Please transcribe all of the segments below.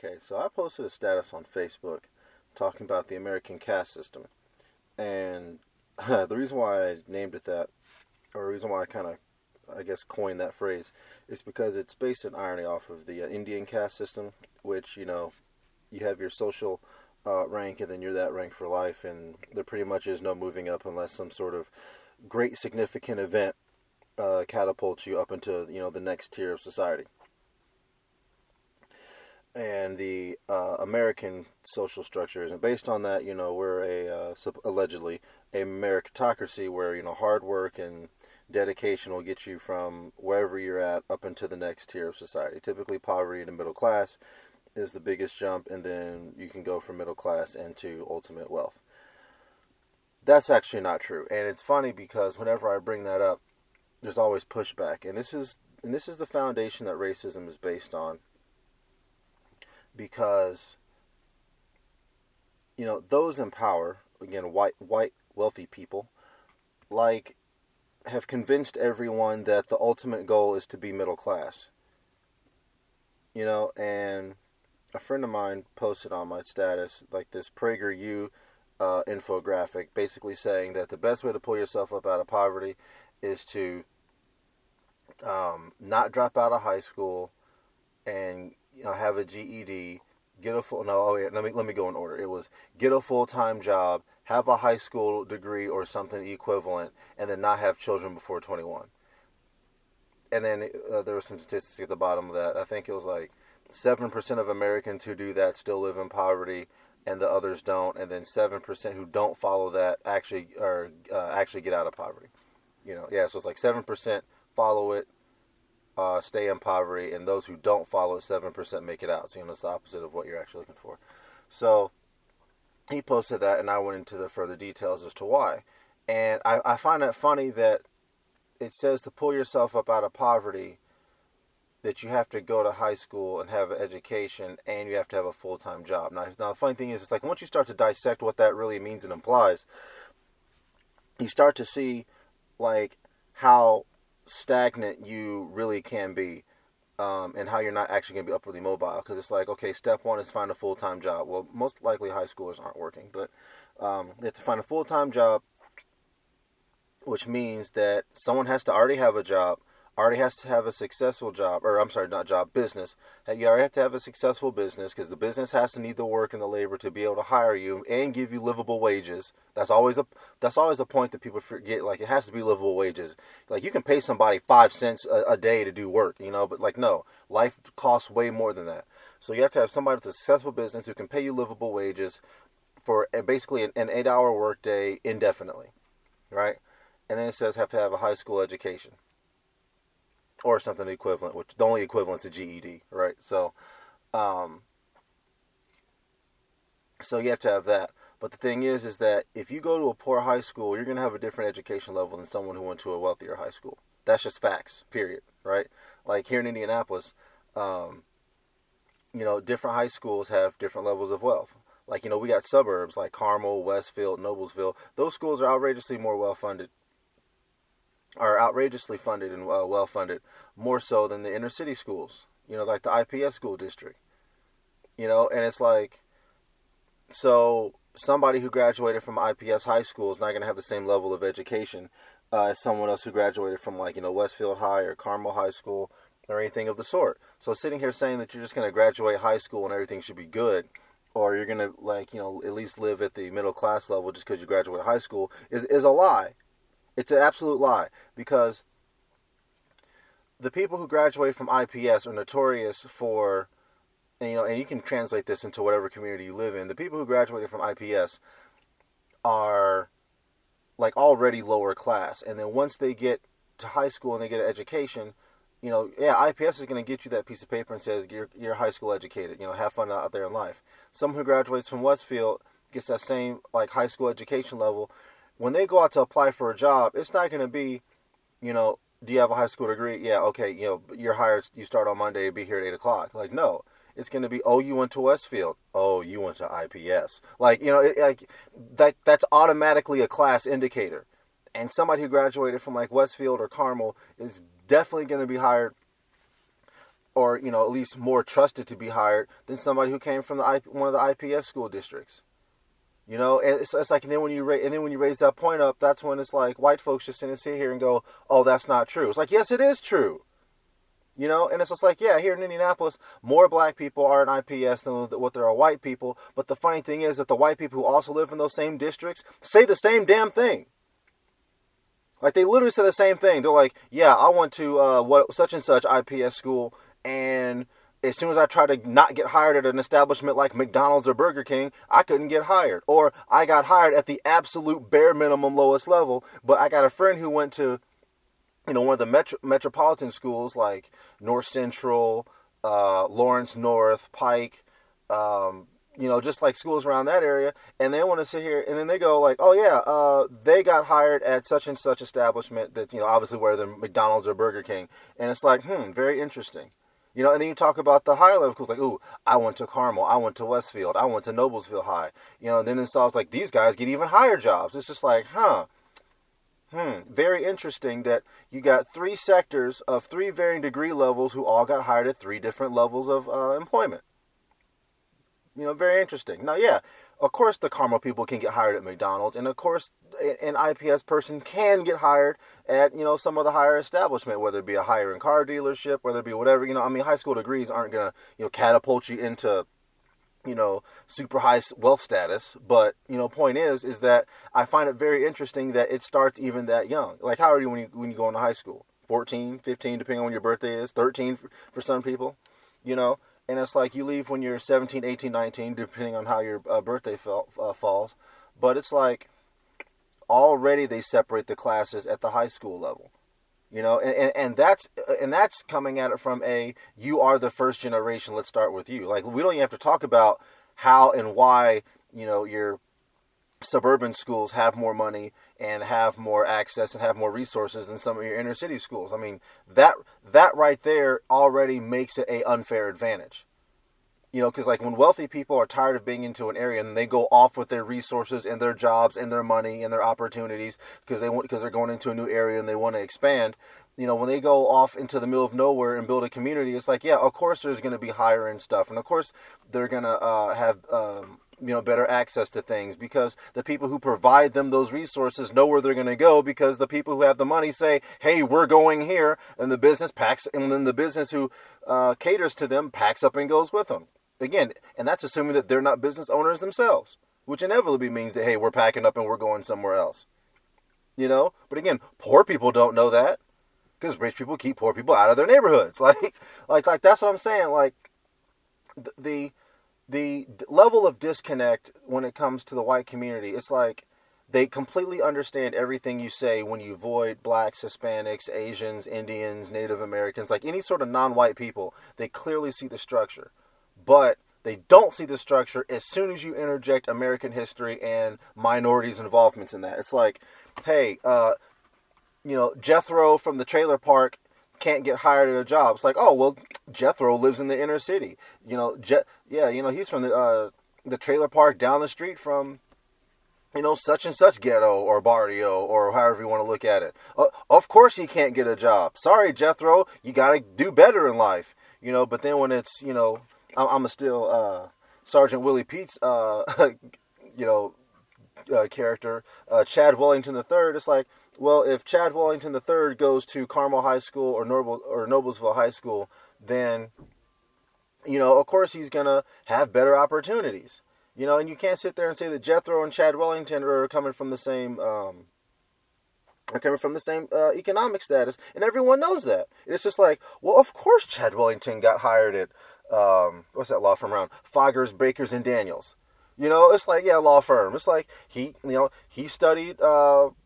Okay, so I posted a status on Facebook talking about the American caste system. And the reason why I named it that, or the reason why I kind of, I guess, coined that phrase, is because it's based in irony off of the Indian caste system, which, you have your social rank and then you're that rank for life, and there pretty much is no moving up unless some sort of great significant event catapults you up into, the next tier of society. And the American social structure isn't based on that. We're allegedly a meritocracy where hard work and dedication will get you from wherever you're at up into the next tier of society. Typically, poverty to middle class is the biggest jump, and then you can go from middle class into ultimate wealth. That's actually not true, and it's funny because whenever I bring that up, there's always pushback, and this is the foundation that racism is based on. Because those in power, again, white wealthy people, like, have convinced everyone that the ultimate goal is to be middle class. And a friend of mine posted on my status like this PragerU infographic, basically saying that the best way to pull yourself up out of poverty is to not drop out of high school and have a GED, get a full no oh yeah let me go in order. It was get a full-time job, have a high school degree or something equivalent, and then not have children before 21. And then there were some statistics at the bottom of that. I think it was like 7% of Americans who do that still live in poverty, and the others don't. And then 7% who don't follow that actually get out of poverty. So it's like 7% follow it, stay in poverty, and those who don't follow it, 7% make it out. So, it's the opposite of what you're actually looking for. So, he posted that, and I went into the further details as to why. And I find that funny that it says to pull yourself up out of poverty, that you have to go to high school and have an education, and you have to have a full-time job. Now the funny thing is, it's like once you start to dissect what that really means and implies, you start to see, like, how stagnant you really can be, and how you're not actually going to be upwardly mobile. Because it's like, okay, step one is find a full-time job. Well, most likely high schoolers aren't working, but they have to find a full-time job, which means that someone has to already have a job, already has to have a successful job, or I'm sorry, not job, business. You already have to have a successful business because the business has to need the work and the labor to be able to hire you and give you livable wages. That's always a point that people forget. Like, it has to be livable wages. Like, you can pay somebody 5 cents a day to do work, but like, no, life costs way more than that. So you have to have somebody with a successful business who can pay you livable wages for basically an 8-hour workday indefinitely, right? And then it says have to have a high school education or something equivalent, which the only equivalent is a GED, right? So you have to have that. But the thing is that if you go to a poor high school, you're going to have a different education level than someone who went to a wealthier high school. That's just facts, period, right? Like here in Indianapolis, different high schools have different levels of wealth. Like, we got suburbs like Carmel, Westfield, Noblesville. Those schools are outrageously funded and well-funded, more so than the inner city schools, like the IPS school district, and it's like, so somebody who graduated from IPS high school is not going to have the same level of education as someone else who graduated from, like, Westfield High or Carmel High School or anything of the sort. So sitting here saying that you're just going to graduate high school and everything should be good, or you're going to, like, at least live at the middle class level just because you graduated high school is a lie. It's an absolute lie, because the people who graduate from IPS are notorious for, and you can translate this into whatever community you live in. The people who graduated from IPS are, like, already lower class. And then once they get to high school and they get an education, IPS is going to get you that piece of paper and says you're high school educated, have fun out there in life. Someone who graduates from Westfield gets that same, like, high school education level. When they go out to apply for a job, it's not going to be, do you have a high school degree? Yeah, okay, you're hired, you start on Monday, be here at 8 o'clock. Like, no. It's going to be, oh, you went to Westfield. Oh, you went to IPS. Like, that's automatically a class indicator. And somebody who graduated from, like, Westfield or Carmel is definitely going to be hired or at least more trusted to be hired than somebody who came from one of the IPS school districts. And it's like, and then when you raise that point up, that's when it's like white folks just sit here and go, oh, that's not true. It's like, yes, it is true. And it's just like, yeah, here in Indianapolis, more black people are in IPS than what there are white people. But the funny thing is that the white people who also live in those same districts say the same damn thing. Like, they literally say the same thing. They're like, yeah, I went to such and such IPS school, and as soon as I tried to not get hired at an establishment like McDonald's or Burger King, I couldn't get hired. Or I got hired at the absolute bare minimum lowest level. But I got a friend who went to one of the metropolitan schools like North Central, Lawrence North, Pike, just like schools around that area, and they want to sit here, and then they go like, oh yeah, they got hired at such and such establishment that's, obviously where the McDonald's or Burger King, and it's like, very interesting. And then you talk about the higher level schools, like, ooh, I went to Carmel, I went to Westfield, I went to Noblesville High, and then it's all like, these guys get even higher jobs. It's just like, very interesting that you got three sectors of three varying degree levels who all got hired at three different levels of employment. Very interesting. Now, yeah, of course the Carmel people can get hired at McDonald's, and of course an IPS person can get hired at, some of the higher establishment, whether it be a higher-end car dealership, whether it be whatever. high school degrees aren't going to, catapult you into super high wealth status. But, point is that I find it very interesting that it starts even that young. Like, how old are you when you go into high school? 14, 15, depending on when your birthday is, 13 for some people, and it's like you leave when you're 17, 18, 19, depending on how your birthday falls. But it's like already they separate the classes at the high school level. And that's coming at it from you are the first generation, let's start with you. Like, we don't even have to talk about how and why, your suburban schools have more money and have more access and have more resources than some of your inner city schools. That right there already makes it a unfair advantage. Because like when wealthy people are tired of being into an area and they go off with their resources and their jobs and their money and their opportunities because they're going into a new area and they want to expand. When they go off into the middle of nowhere and build a community, it's like, yeah, of course there's going to be higher end stuff, and of course they're going to have better access to things because the people who provide them those resources know where they're going to go because the people who have the money say, hey, we're going here, and the business packs, and then the business who caters to them packs up and goes with them. Again, and that's assuming that they're not business owners themselves, which inevitably means that, hey, we're packing up and we're going somewhere else. But again, poor people don't know that because rich people keep poor people out of their neighborhoods. Like that's what I'm saying. Like the level of disconnect when it comes to the white community, it's like they completely understand everything you say when you void blacks, Hispanics, Asians, Indians, Native Americans, like any sort of non-white people. They clearly see the structure. But they don't see the structure as soon as you interject American history and minorities' involvements in that. It's like, hey, Jethro from the trailer park can't get hired at a job. It's like, oh, well, Jethro lives in the inner city. He's from the trailer park down the street from, such and such ghetto or barrio or however you want to look at it. Of course he can't get a job. Sorry, Jethro, you got to do better in life. But then when it's, I'm still Sergeant Willie Pete's, character, Chad Wellington III. It's like, well, if Chad Wellington III goes to Carmel High School or Noblesville High School, then, of course he's gonna have better opportunities. And you can't sit there and say that Jethro and Chad Wellington are coming from the same. Economic status, and everyone knows that. It's just like, well, of course Chad Wellington got hired at what's that law firm around? Foggers, Bakers, and Daniels. It's like, yeah, law firm. It's like he studied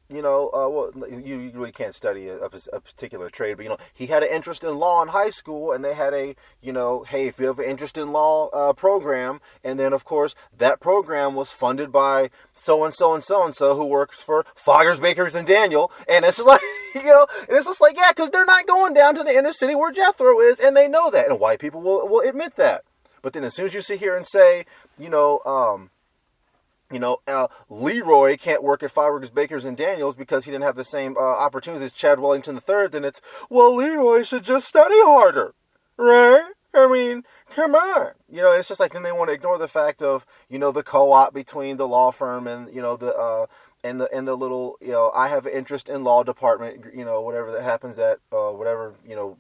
you really can't study a particular trade, but he had an interest in law in high school, and they had a hey, if you have an interest in law program, and then of course that program was funded by so and so and so and so who works for Foggers, Bakers, and Daniel, and it's like and it's just like, yeah, because they're not going down to the inner city where Jethro is, and they know that, and white people will admit that. But then as soon as you sit here and say, Leroy can't work at Foggers, Bakers, and Daniels because he didn't have the same opportunities as Chad Wellington III, then it's, well, Leroy should just study harder. Right? I mean, come on. It's just like then they want to ignore the fact of, the co-op between the law firm and, and the little, I have an interest in law department, whatever that happens at, whatever,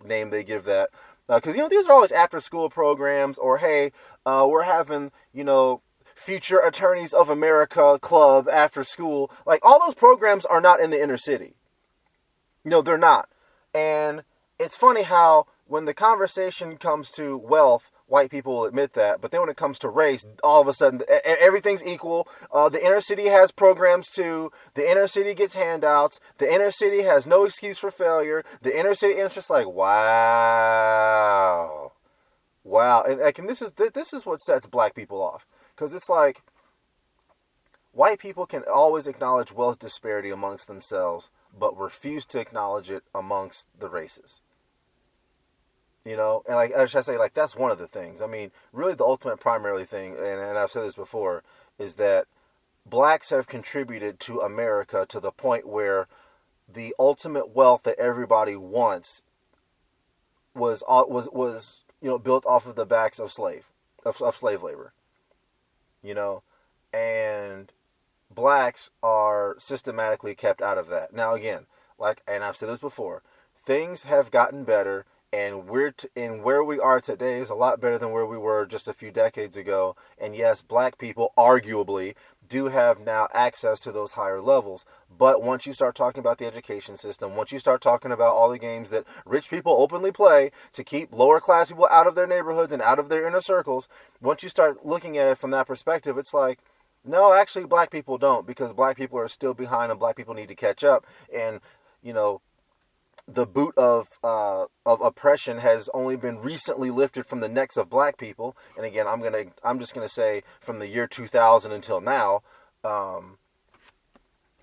name they give that. Because, these are always after school programs, or, hey, we're having, Future Attorneys of America Club after school. Like, all those programs are not in the inner city. No, they're not. And it's funny how when the conversation comes to wealth, white people will admit that. But then when it comes to race, all of a sudden, everything's equal. The inner city has programs too. The inner city gets handouts. The inner city has no excuse for failure. The inner city, and it's just like, wow. Wow. And this is what sets black people off. Because it's like, white people can always acknowledge wealth disparity amongst themselves, but refuse to acknowledge it amongst the races. And like, I should say, like, that's one of the things. I mean, really the ultimate primarily thing, and I've said this before, is that blacks have contributed to America to the point where the ultimate wealth that everybody wants was built off of the backs of slave labor. And blacks are systematically kept out of that. Now again, and I've said this before, things have gotten better, and where we are today is a lot better than where we were just a few decades ago. And yes, black people arguably do have now access to those higher levels. But once you start talking about the education system, once you start talking about all the games that rich people openly play to keep lower class people out of their neighborhoods and out of their inner circles, once you start looking at it from that perspective, it's like, no, actually black people don't, because black people are still behind and black people need to catch up. And, the boot of oppression has only been recently lifted from the necks of black people. And again, I'm just gonna say from the year 2000 until now, and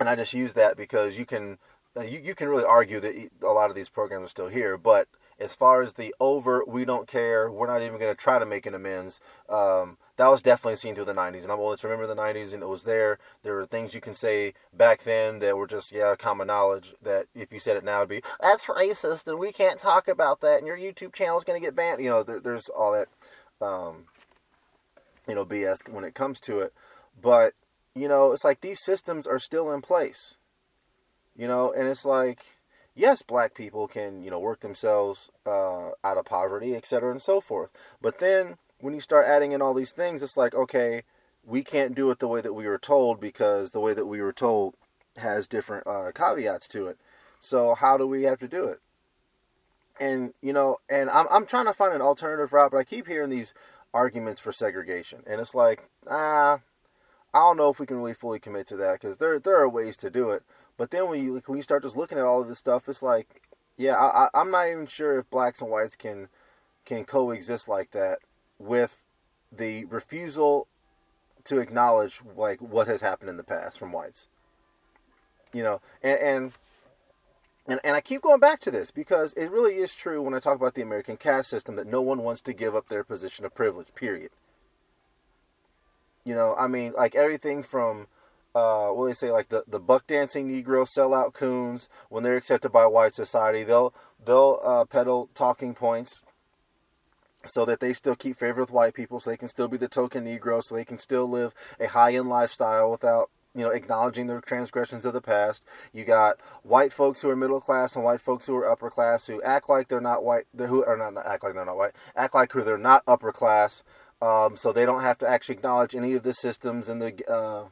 I just use that because you can really argue that a lot of these programs are still here. But as far as the we don't care, we're not even going to try to make an amends, that was definitely seen through the 90s. And I'm old enough to remember the 90s, and it was there. There were things you can say back then that were just, common knowledge, that if you said it now, it'd be, that's racist, and we can't talk about that, and your YouTube channel is going to get banned. There's all that, BS when it comes to it. But, it's like these systems are still in place. And it's like, yes, black people can, work themselves out of poverty, etc., and so forth. But then when you start adding in all these things, it's like, okay, we can't do it the way that we were told, because the way that we were told has different caveats to it. So how do we have to do it? And, and I'm trying to find an alternative route, but I keep hearing these arguments for segregation. And it's like, I don't know if we can really fully commit to that, because there are ways to do it. But then when you start just looking at all of this stuff, it's like, I'm not even sure if blacks and whites can coexist like that, with the refusal to acknowledge like what has happened in the past from whites. And I keep going back to this because it really is true when I talk about the American caste system that no one wants to give up their position of privilege, period. I mean, like everything from what they say, like the buck dancing Negro sellout coons, when they're accepted by white society, they'll peddle talking points so that they still keep favor with white people, so they can still be the token Negro, so they can still live a high-end lifestyle without, acknowledging their transgressions of the past. You got white folks who are middle class and white folks who are upper class who act like they're not white, act like who they're not upper class, so they don't have to actually acknowledge any of the systems and the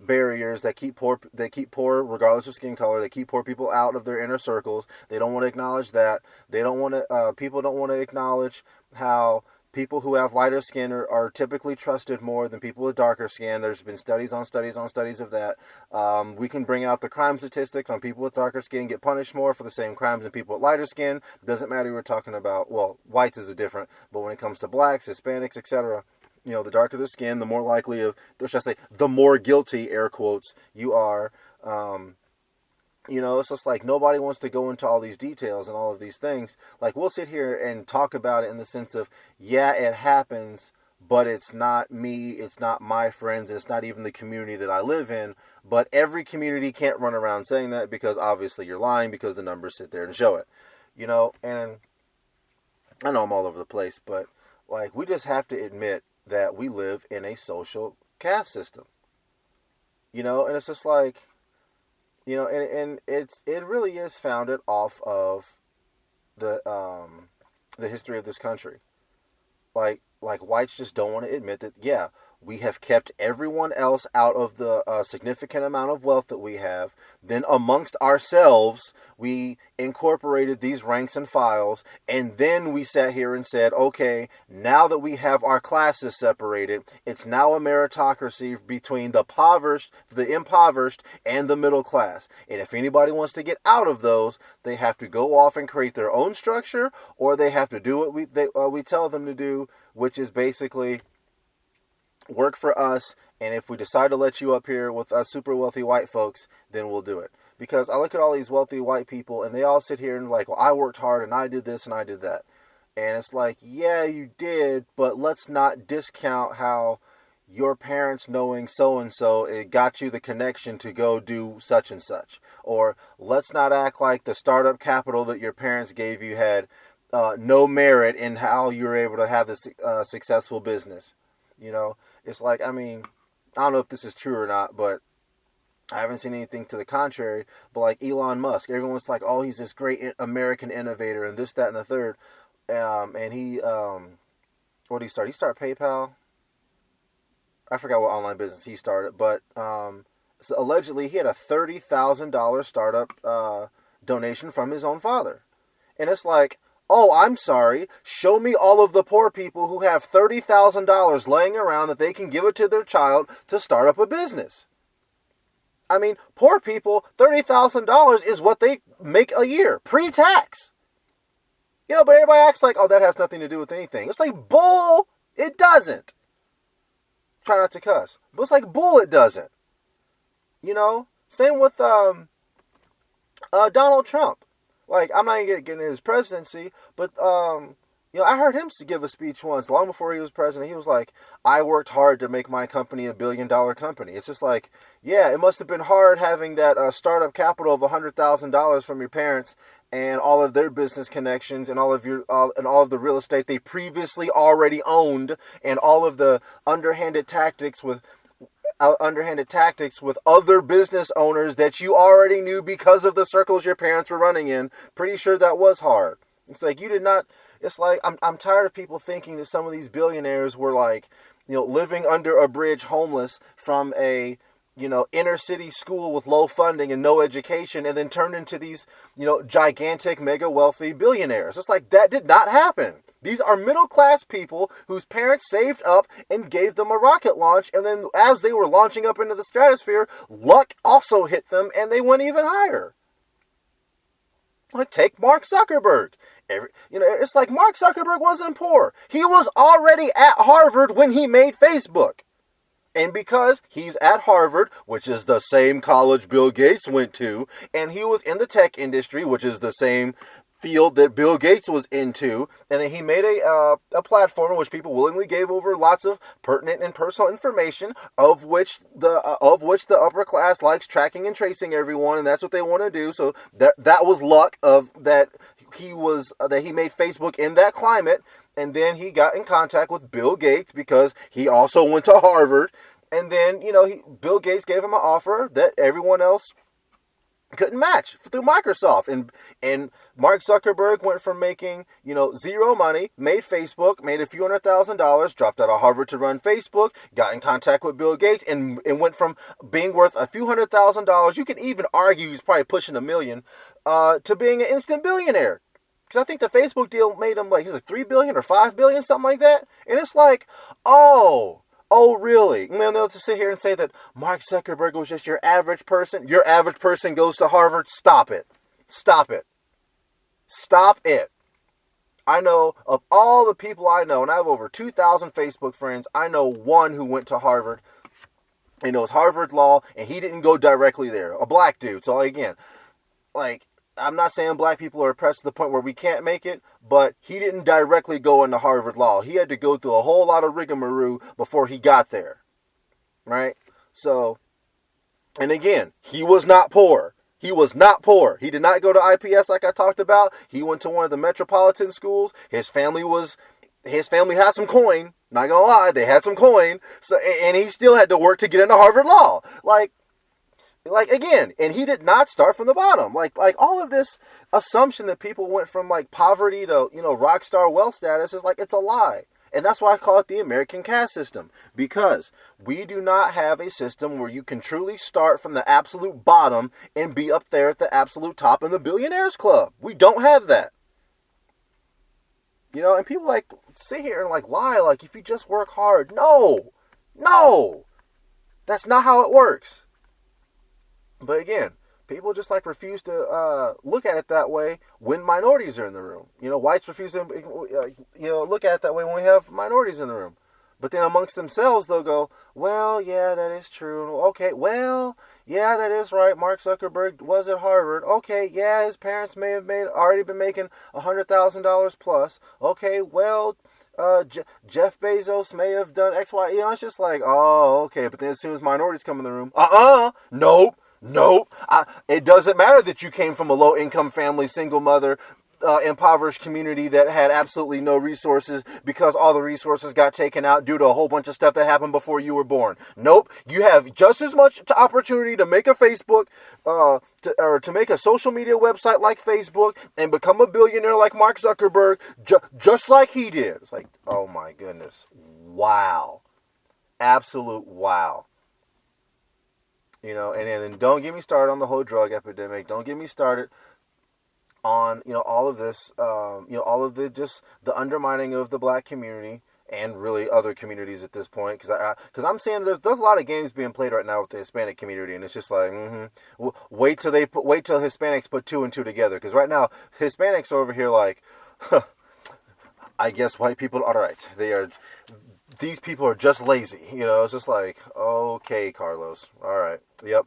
barriers that keep poor, regardless of skin color, they keep poor people out of their inner circles. They don't want to acknowledge that. They don't want to. People don't want to acknowledge how people who have lighter skin are typically trusted more than people with darker skin. There's been studies on studies on studies of that. We can bring out the crime statistics on people with darker skin get punished more for the same crimes than people with lighter skin. Doesn't matter who we're talking about. Well, whites is different, but when it comes to blacks, Hispanics, etc., the darker the skin, the more likely of, should I say, the more guilty, air quotes, you are. It's just like nobody wants to go into all these details and all of these things. Like, we'll sit here and talk about it in the sense of, it happens, but it's not me, it's not my friends, it's not even the community that I live in. But every community can't run around saying that, because obviously you're lying, because the numbers sit there and show it. And I know I'm all over the place, but like we just have to admit that we live in a social caste system, and it's just like, and it really is founded off of the history of this country. Like whites just don't want to admit that, yeah, we have kept everyone else out of the significant amount of wealth that we have. Then amongst ourselves, we incorporated these ranks and files, and then we sat here and said, okay, now that we have our classes separated, it's now a meritocracy between the impoverished, and the middle class. And if anybody wants to get out of those, they have to go off and create their own structure, or they have to do what we tell them to do, which is basically work for us, and if we decide to let you up here with us super wealthy white folks, then we'll do it. Because I look at all these wealthy white people, and they all sit here and like, well, I worked hard, and I did this, and I did that. And it's like, yeah, you did, but let's not discount how your parents knowing so-and-so, it got you the connection to go do such and such. Or let's not act like the startup capital that your parents gave you had no merit in how you were able to have this successful business. It's like, I mean, I don't know if this is true or not, but I haven't seen anything to the contrary. But like Elon Musk, everyone's like, oh, he's this great American innovator and this, that, and the third. And he, what did he start? He started PayPal. I forgot what online business he started, but so allegedly he had a $30,000 startup donation from his own father. And it's like, oh, I'm sorry, show me all of the poor people who have $30,000 laying around that they can give it to their child to start up a business. I mean, poor people, $30,000 is what they make a year, pre-tax. But everybody acts like, oh, that has nothing to do with anything. It's like, bull, it doesn't. Try not to cuss. But it's like, bull, it doesn't. Same with Donald Trump. Like, I'm not even getting into his presidency, but, I heard him give a speech once, long before he was president. He was like, I worked hard to make my company $1 billion company. It's just like, yeah, it must have been hard having that startup capital of $100,000 from your parents and all of their business connections and all of the real estate they previously already owned, and all of the underhanded tactics with other business owners that you already knew because of the circles your parents were running in. Pretty sure that was hard. It's like, you did not. It's like, I'm tired of people thinking that some of these billionaires were like, living under a bridge, homeless from a inner city school with low funding and no education, and then turned into these gigantic mega wealthy billionaires. It's like, that did not happen. These are middle-class people whose parents saved up and gave them a rocket launch, and then as they were launching up into the stratosphere, luck also hit them, and they went even higher. Like, take Mark Zuckerberg. It's like, Mark Zuckerberg wasn't poor. He was already at Harvard when he made Facebook. And because he's at Harvard, which is the same college Bill Gates went to, and he was in the tech industry, which is the same field that Bill Gates was into, and then he made a platform in which people willingly gave over lots of pertinent and personal information, of which the upper class likes tracking and tracing everyone, and that's what they want to do. So that was luck of that he made Facebook in that climate, and then he got in contact with Bill Gates because he also went to Harvard, and then Bill Gates gave him an offer that everyone else couldn't match through Microsoft, and Mark Zuckerberg went from making zero money, made Facebook, made a few $100,000, dropped out of Harvard to run Facebook, got in contact with Bill Gates, and went from being worth a few $100,000, you can even argue he's probably pushing $1 million, to being an instant billionaire. Because I think the Facebook deal made him he's like $3 billion or $5 billion, something like that, and it's like, oh, really? And then they'll just sit here and say that Mark Zuckerberg was just your average person. Your average person goes to Harvard. Stop it. Stop it. Stop it. I know of all the people I know, and I have over 2,000 Facebook friends, I know one who went to Harvard. He knows Harvard Law, and he didn't go directly there. A black dude. So again, I'm not saying black people are oppressed to the point where we can't make it, but he didn't directly go into Harvard Law. He had to go through a whole lot of rigmarole before he got there, right? So, and again, he was not poor. He was not poor. He did not go to IPS like I talked about. He went to one of the metropolitan schools. His family had some coin. Not gonna lie, they had some coin. So, and he still had to work to get into Harvard Law. Like again, and he did not start from the bottom. Like all of this assumption that people went from like poverty to, rock star wealth status is like, it's a lie. And that's why I call it the American caste system, because we do not have a system where you can truly start from the absolute bottom and be up there at the absolute top in the billionaires club. We don't have that. And people like sit here and like lie, like if you just work hard. No, that's not how it works. But again, people just like refuse to look at it that way when minorities are in the room. Whites refuse to look at it that way when we have minorities in the room. But then amongst themselves, they'll go, well, yeah, that is true. Okay, well, yeah, that is right. Mark Zuckerberg was at Harvard. Okay, yeah, his parents may have already been making $100,000 plus. Okay, well, Jeff Bezos may have done X, Y. It's just like, oh, okay. But then as soon as minorities come in the room, nope. It doesn't matter that you came from a low-income family, single mother, impoverished community that had absolutely no resources because all the resources got taken out due to a whole bunch of stuff that happened before you were born. Nope. You have just as much opportunity to make a Facebook, to make a social media website like Facebook and become a billionaire like Mark Zuckerberg, just like he did. It's like, oh my goodness. Wow. Absolute wow. And then don't get me started on the whole drug epidemic. Don't get me started on, all of this, all of the undermining of the black community and really other communities at this point. Because I'm saying there's a lot of games being played right now with the Hispanic community, and it's just like, wait till Hispanics put two and two together. Because right now Hispanics are over here like, I guess white people are right. These people are just lazy. It's just like, okay, Carlos. All right. Yep.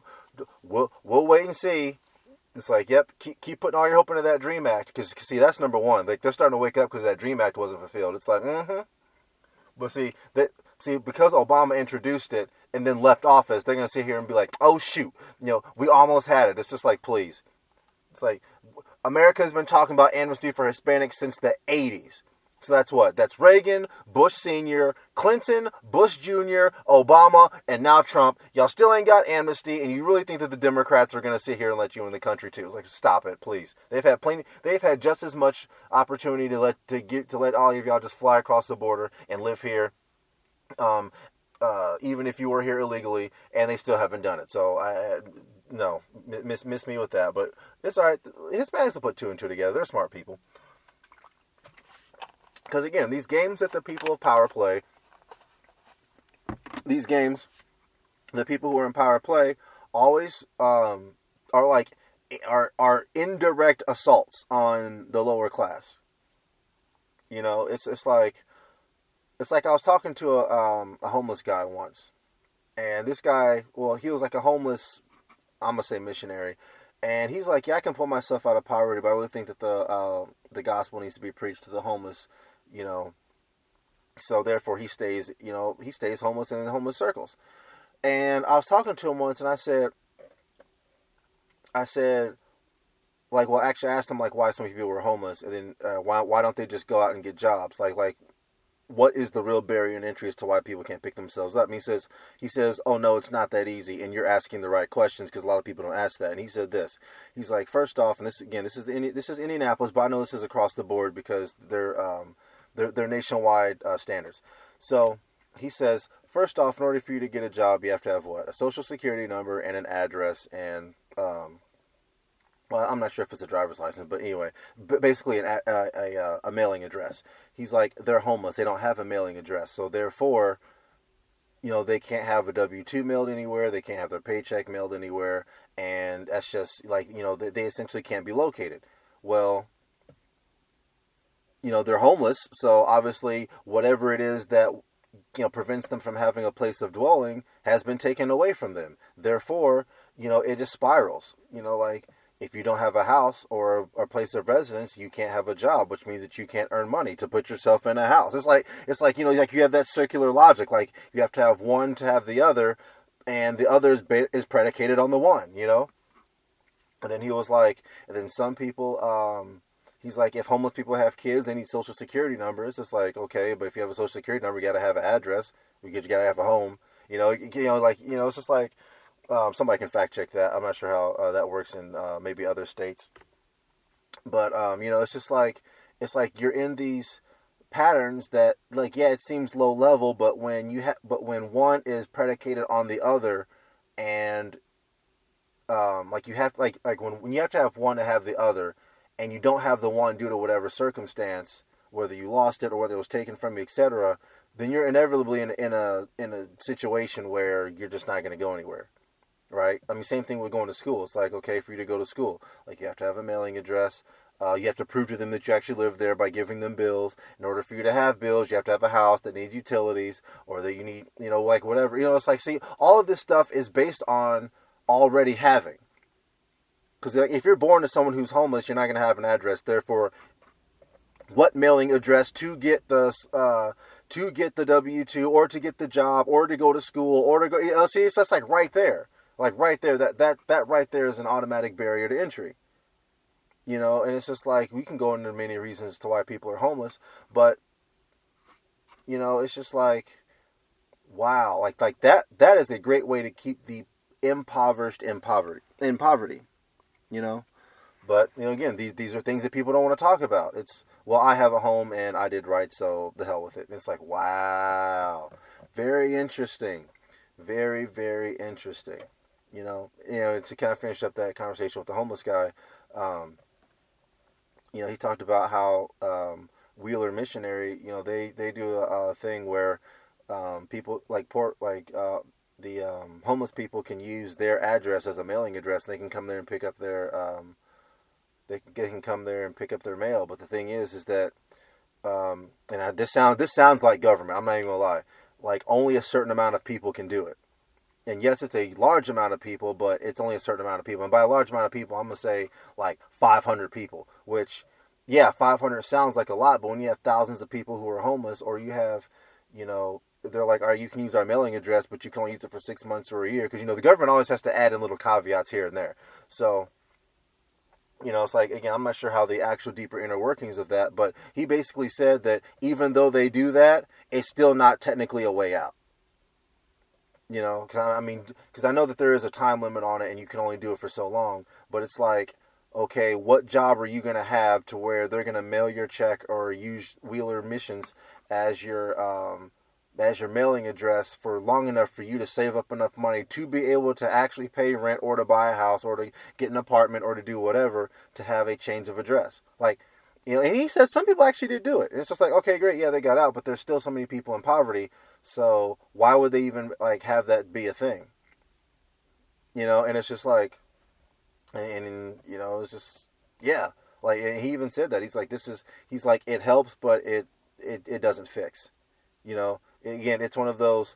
We'll wait and see. It's like, yep, keep putting all your hope into that DREAM Act. Because, see, that's number one. Like, they're starting to wake up because that DREAM Act wasn't fulfilled. It's like, But because Obama introduced it and then left office, they're going to sit here and be like, oh, shoot. We almost had it. It's just like, please. It's like, America has been talking about amnesty for Hispanics since the 80s. So that's what? That's Reagan, Bush Sr., Clinton, Bush Jr., Obama, and now Trump. Y'all still ain't got amnesty, and you really think that the Democrats are going to sit here and let you in the country too? It's like, stop it, please. They've had just as much opportunity to let all of y'all just fly across the border and live here, even if you were here illegally, and they still haven't done it. So no, miss me with that. But it's all right. Hispanics will put two and two together. They're smart people. Because again, these games that the people of power play, these games the people who are in power play always are indirect assaults on the lower class. It's like I was talking to a homeless guy once, and this guy, well, he was like a homeless, I'm gonna say missionary, and he's like, yeah, I can pull myself out of poverty, but I really think that the gospel needs to be preached to the homeless. So therefore he stays homeless in homeless circles. And I was talking to him once, and I said, like, well, actually I asked him, like, why so many people were homeless, and then why don't they just go out and get jobs? Like, what is the real barrier in entry as to why people can't pick themselves up? And he says, oh no, it's not that easy, and you're asking the right questions because a lot of people don't ask that. And he said this. He's like, first off, and this is Indianapolis, but I know this is across the board because they're nationwide standards. So he says, first off, in order for you to get a job, you have to have what? A social security number and an address and, well, I'm not sure if it's a driver's license, but anyway, basically a mailing address. He's like, they're homeless. They don't have a mailing address. So therefore, they can't have a W-2 mailed anywhere. They can't have their paycheck mailed anywhere. And that's just like, they essentially can't be located. Well, they're homeless. So obviously whatever it is that, prevents them from having a place of dwelling has been taken away from them. Therefore, it just spirals, like, if you don't have a house or a place of residence, you can't have a job, which means that you can't earn money to put yourself in a house. It's like like you have that circular logic. Like, you have to have one to have the other, and the other is predicated on the one. And then he was like, and then some people, he's like, if homeless people have kids, they need social security numbers. It's like, okay, but if you have a social security number, you got to have an address. You got to have a home. It's just like, somebody can fact check that. I'm not sure how that works in maybe other states. But it's like you're in these patterns that, like, yeah, it seems low level, but when one is predicated on the other, and like you have like when you have to have one to have the other, and you don't have the one due to whatever circumstance, whether you lost it or whether it was taken from you, etc., then you're inevitably in a situation where you're just not going to go anywhere, right? I mean, same thing with going to school. It's like, okay, for you to go to school, like, you have to have a mailing address. You have to prove to them that you actually live there by giving them bills. In order for you to have bills, you have to have a house that needs utilities, or that you need, like, whatever. It's like, see, all of this stuff is based on already having. Because, like, if you're born to someone who's homeless, you're not going to have an address. Therefore, what mailing address to get the W-2, or to get the job, or to go to school, or to go, see, it's just like right there. Like right there, that right there is an automatic barrier to entry. And it's just like, we can go into many reasons to why people are homeless, but it's just like, wow, like that is a great way to keep the impoverished in poverty. But again, these are things that people don't want to talk about. It's, well, I have a home and I did right, so the hell with it. And it's like, wow, very interesting, very, very interesting. To kind of finish up that conversation with the homeless guy, he talked about how Wheeler Missionary, they do a thing where people the homeless people can use their address as a mailing address. They can come there and pick up their mail. But the thing is that this sounds like government. I'm not even gonna lie. Like, only a certain amount of people can do it. And yes, it's a large amount of people, but it's only a certain amount of people. And by a large amount of people, I'm going to say like 500 people, which, yeah, 500 sounds like a lot, but when you have thousands of people who are homeless, or you have, they're like, all right, you can use our mailing address, but you can only use it for 6 months or a year, because, the government always has to add in little caveats here and there. So, it's like, again, I'm not sure how the actual deeper inner workings of that, but he basically said that even though they do that, it's still not technically a way out. Because I know that there is a time limit on it and you can only do it for so long, but it's like, okay, what job are you going to have to where they're going to mail your check or use Wheeler Missions as your mailing address for long enough for you to save up enough money to be able to actually pay rent, or to buy a house, or to get an apartment, or to do whatever, to have a change of address. Like, and he said some people actually did do it. And it's just like, okay, great, yeah, they got out, but there's still so many people in poverty. So why would they even like have that be a thing? And it's just like, and it's just, yeah. Like, and he even said that he's like, he's like, it helps, but it doesn't fix. Again, it's one of those,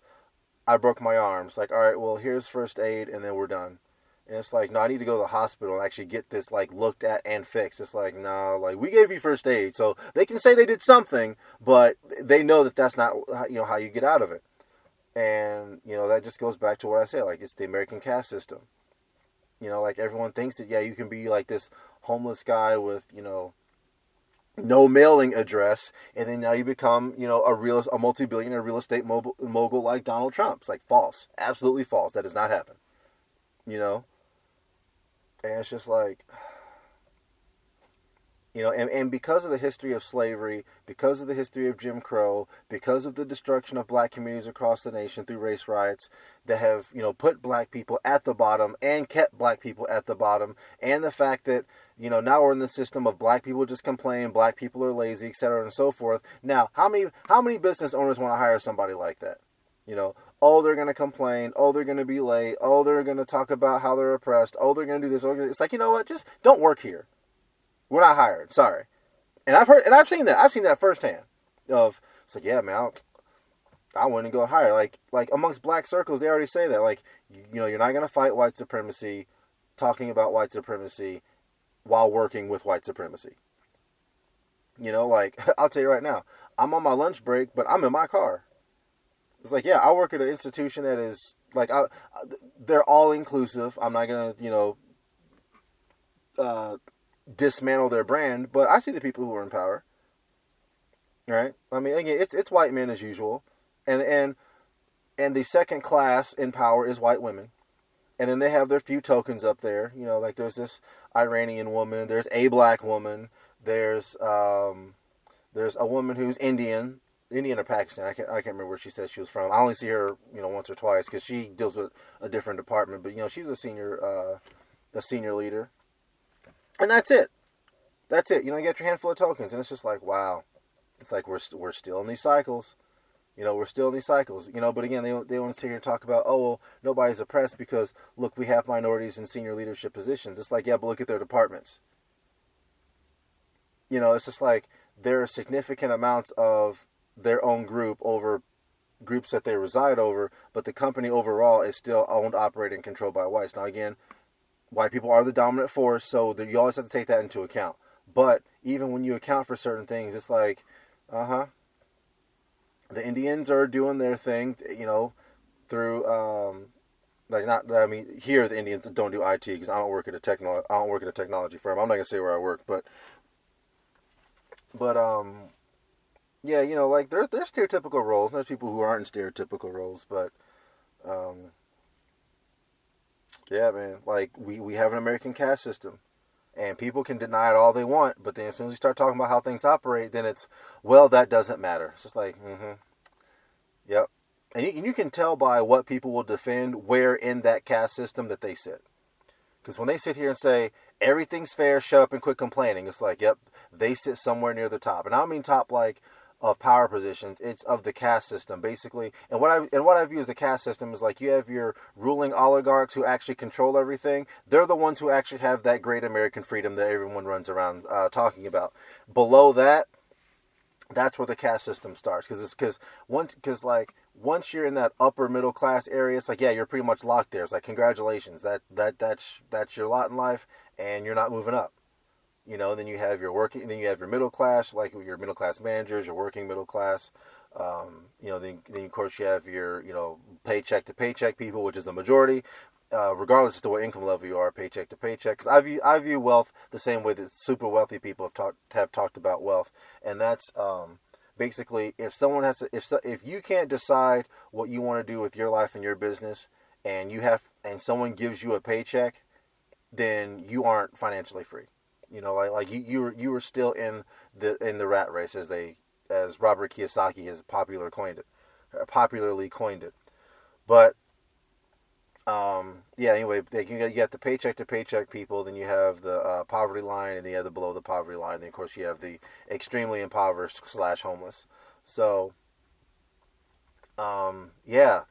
I broke my arms. Like, all right, well, here's first aid, and then we're done. And it's like, no, I need to go to the hospital and actually get this, like, looked at and fixed. It's like, no, like, we gave you first aid. So they can say they did something, but they know that that's not, how you get out of it. And, that just goes back to what I said. Like, it's the American caste system. Like, everyone thinks that, yeah, you can be like this homeless guy with, no mailing address, and then now you become, a multi-billionaire real estate mogul like Donald Trump. It's like, false. Absolutely false. That does not happen. And it's just like, and because of the history of slavery, because of the history of Jim Crow, because of the destruction of black communities across the nation through race riots that have, put black people at the bottom and kept black people at the bottom, and the fact that, now we're in the system of black people just complain, black people are lazy, etc., and so forth. Now, how many business owners want to hire somebody like that? Oh, they're going to complain. Oh, they're going to be late. Oh, they're going to talk about how they're oppressed. Oh, they're going to do this. It's like, you know what? Just don't work here. We're not hired. Sorry. And I've seen that. I've seen that firsthand. It's like, yeah, man, I wouldn't go hire. Like amongst black circles, they already say that. Like, you're not going to fight white supremacy, talking about white supremacy while working with white supremacy. Like, I'll tell you right now, I'm on my lunch break, but I'm in my car. It's like, yeah, I work at an institution that is, like, they're all inclusive. I'm not going to, dismantle their brand, but I see the people who are in power, right? I mean, again, it's white men as usual, and the second class in power is white women, and then they have their few tokens up there. You know, like there's this Iranian woman, there's a black woman, there's a woman who's Indian or Pakistan. I can't remember where she said she was from. I only see her, once or twice because she deals with a different department. But she's a senior leader, and that's it. That's it. You get your handful of tokens, and it's just like, wow. It's like we're still in these cycles. We're still in these cycles. But again, they want to sit here and talk about, oh, well, nobody's oppressed because look, we have minorities in senior leadership positions. It's like, yeah, but look at their departments. It's just like there are significant amounts of their own group over groups that they reside over, but the company overall is still owned, operated, and controlled by whites. Now, again, white people are the dominant force, so you always have to take that into account. But even when you account for certain things, it's like, the Indians are doing their thing, through here the Indians don't do IT because I don't work at a technology firm. I'm not gonna say where I work, but yeah, like there's stereotypical roles. There's people who aren't in stereotypical roles, but yeah, man, like we have an American caste system. And people can deny it all they want, but then as soon as you start talking about how things operate, then it's, well, that doesn't matter. It's just like, yep. And you can tell by what people will defend where in that caste system that they sit. Because when they sit here and say, everything's fair, shut up and quit complaining, it's like, yep, they sit somewhere near the top. And I don't mean top like of power positions, it's of the caste system, basically. And what I view as the caste system is like you have your ruling oligarchs who actually control everything. They're the ones who actually have that great American freedom that everyone runs around talking about. Below that, that's where the caste system starts. Because once you're in that upper middle class area, it's like, yeah, you're pretty much locked there. It's like, congratulations, that's your lot in life, and you're not moving up. Then you have your middle class, like your middle class managers, your working middle class. Then of course you have your, paycheck to paycheck people, which is the majority, regardless as to what income level you are, paycheck to paycheck. Because I view wealth the same way that super wealthy people have talked about wealth, and that's basically if you can't decide what you want to do with your life and your business, and someone gives you a paycheck, then you aren't financially free. You were still in the rat race, as Robert Kiyosaki has popularly coined it. But yeah. Anyway, you got the paycheck to paycheck people. Then you have the poverty line, and then you have the below the poverty line. Then of course you have the extremely impoverished / homeless. So yeah.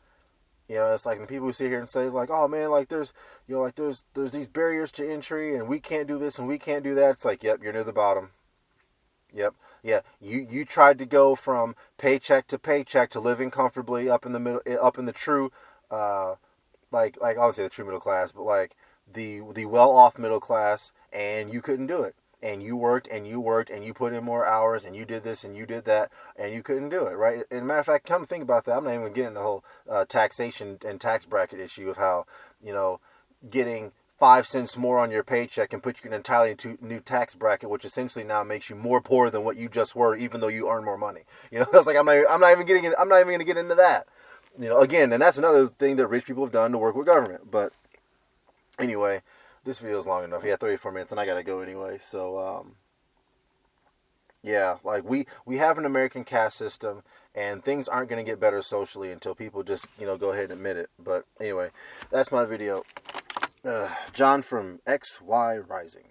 It's like the people who sit here and say like, oh man, like there's these barriers to entry and we can't do this and we can't do that. It's like, yep, you're near the bottom. Yep. Yeah. You tried to go from paycheck to paycheck to living comfortably up in the middle, up in the true, like I would say the true middle class, but like the well-off middle class, and you couldn't do it. And you worked and you worked and you put in more hours and you did this and you did that and you couldn't do it, right? And matter of fact, come to think about that, I'm not even going to get into the whole taxation and tax bracket issue of how, getting 5 cents more on your paycheck can put you in an entirely new tax bracket, which essentially now makes you more poor than what you just were, even though you earn more money. That's like I'm not even going to get into that. Again, and that's another thing that rich people have done to work with government. But anyway, this video is long enough. Yeah, 34 minutes, and I gotta go anyway. So, yeah, like we have an American caste system, and things aren't gonna get better socially until people just go ahead and admit it. But anyway, that's my video. John from XY Rising.